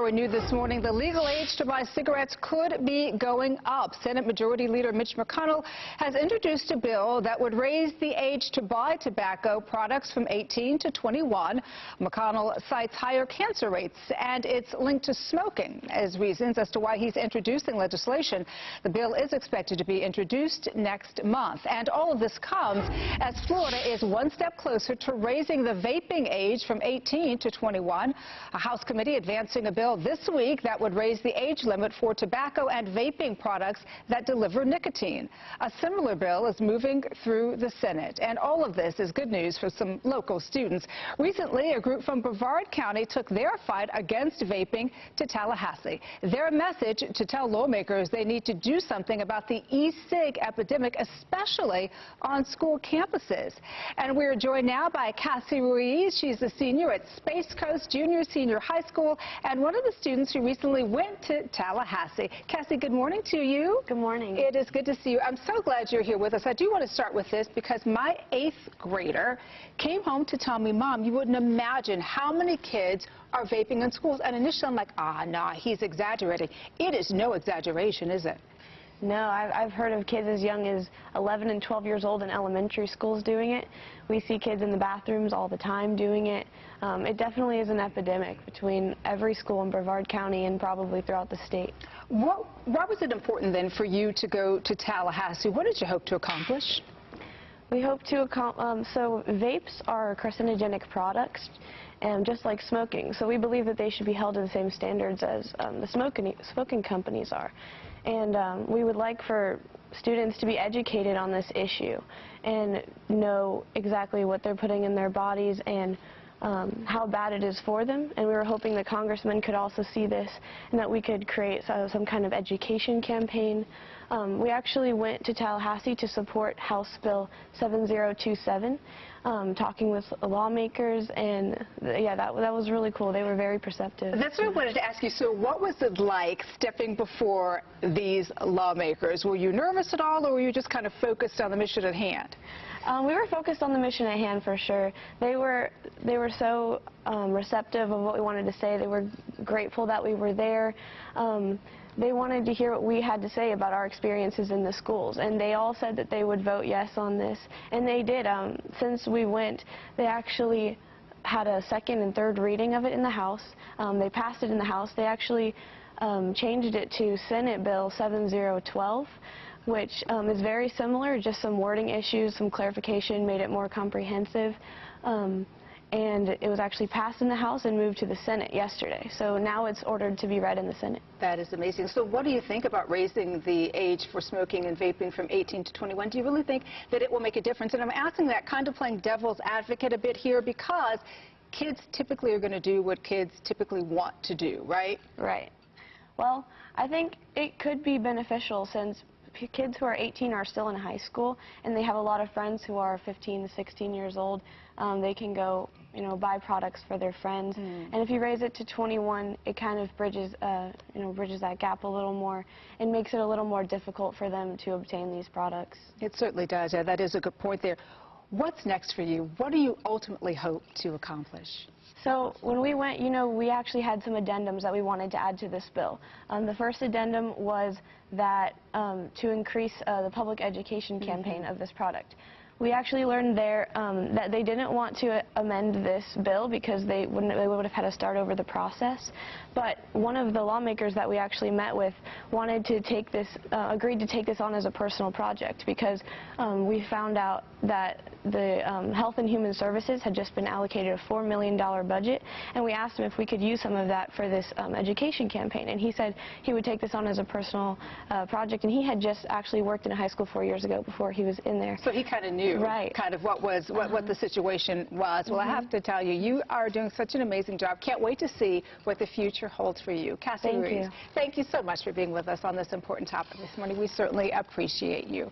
story new this morning. The legal age to buy cigarettes could be going up. Senate Majority Leader Mitch McConnell has introduced a bill that would raise the age to buy tobacco products from 18 to 21. McConnell cites higher cancer rates and it's linked to smoking as reasons as to why he's introducing legislation. The bill is expected to be introduced next month. And all of this comes as Florida is one step closer to raising the vaping age from 18 to 21. A House committee advancing a bill this week that would raise the age limit for tobacco and vaping products that deliver nicotine. A similar bill is moving through the Senate. And all of this is good news for some local students. Recently, a group from Brevard County took their fight against vaping to Tallahassee. Their message to tell lawmakers they need to do something about the e-cig epidemic, especially on school campuses. And we're joined now by Cassie Ruiz. She's a senior at Space Coast Junior Senior High School and one of the students who recently went to Tallahassee. Cassie, good morning to you. Good morning. It is good to see you. I'm so glad you're here with us. I do want to start with this because my 8th grader came home to tell me, Mom, you wouldn't imagine how many kids are vaping in schools. And initially I'm like, nah, he's exaggerating. It is no exaggeration, is it? No, I've heard of kids as young as 11 and 12 years old in elementary schools doing it. We see kids in the bathrooms all the time doing it. It definitely is an epidemic between every school in Brevard County and probably throughout the state. Why was it important then for you to go to Tallahassee? What did you hope to accomplish? We hope to so vapes are carcinogenic products, just like smoking. So we believe that they should be held to the same standards as the smoking companies are. And we would like for students to be educated on this issue and know exactly what they're putting in their bodies and how bad it is for them. And we were hoping that congressmen could also see this and that we could create some kind of education campaign. We actually went to Tallahassee to support House Bill 7027, talking with lawmakers, and yeah, that was really cool. They were very perceptive. That's what I wanted to ask you. So what was it like stepping before these lawmakers? Were you nervous at all, or were you just kind of focused on the mission at hand? We were focused on the mission at hand for sure. They were so receptive of what we wanted to say. They were grateful that we were there. They wanted to hear what we had to say about our experiences in the schools, and they all said that they would vote yes on this, and they did. Since we went, they actually had a second and third reading of it in the House. They passed it in the House. They actually changed it to Senate Bill 7012, which is very similar, just some wording issues, some clarification, made it more comprehensive. And it was actually passed in the House and moved to the Senate yesterday. So now it's ordered to be read in the Senate. That is amazing. So what do you think about raising the age for smoking and vaping from 18 to 21? Do you really think that it will make a difference? And I'm asking that kind of playing devil's advocate a bit here because kids typically are going to do what kids typically want to do, right? Right. Well, I think it could be beneficial since kids who are 18 are still in high school and they have a lot of friends who are 15 to 16 years old. They can go, buy products for their friends. And if you raise it to 21, it kind of bridges that gap a little more and makes it a little more difficult for them to obtain these products. It certainly does. Yeah, that is a good point there. What's next for you? What do you ultimately hope to accomplish? So when we went, we actually had some addendums that we wanted to add to this bill. The first addendum was that to increase the public education campaign of this product. We actually learned there that they didn't want to amend this bill because they would have had to start over the process. But one of the lawmakers that we actually met with wanted to take this, agreed to take this on as a personal project because we found out that the Health and Human Services had just been allocated a $4 million budget, and we asked him if we could use some of that for this education campaign, and he said he would take this on as a personal project, and he had just actually worked in a high school 4 years ago before he was in there. So he kind of knew kind of what the situation was. Well, I have to tell you, you are doing such an amazing job. Can't wait to see what the future holds for you. Cassie Ruiz, thank you so much for being with us on this important topic this morning. We certainly appreciate you.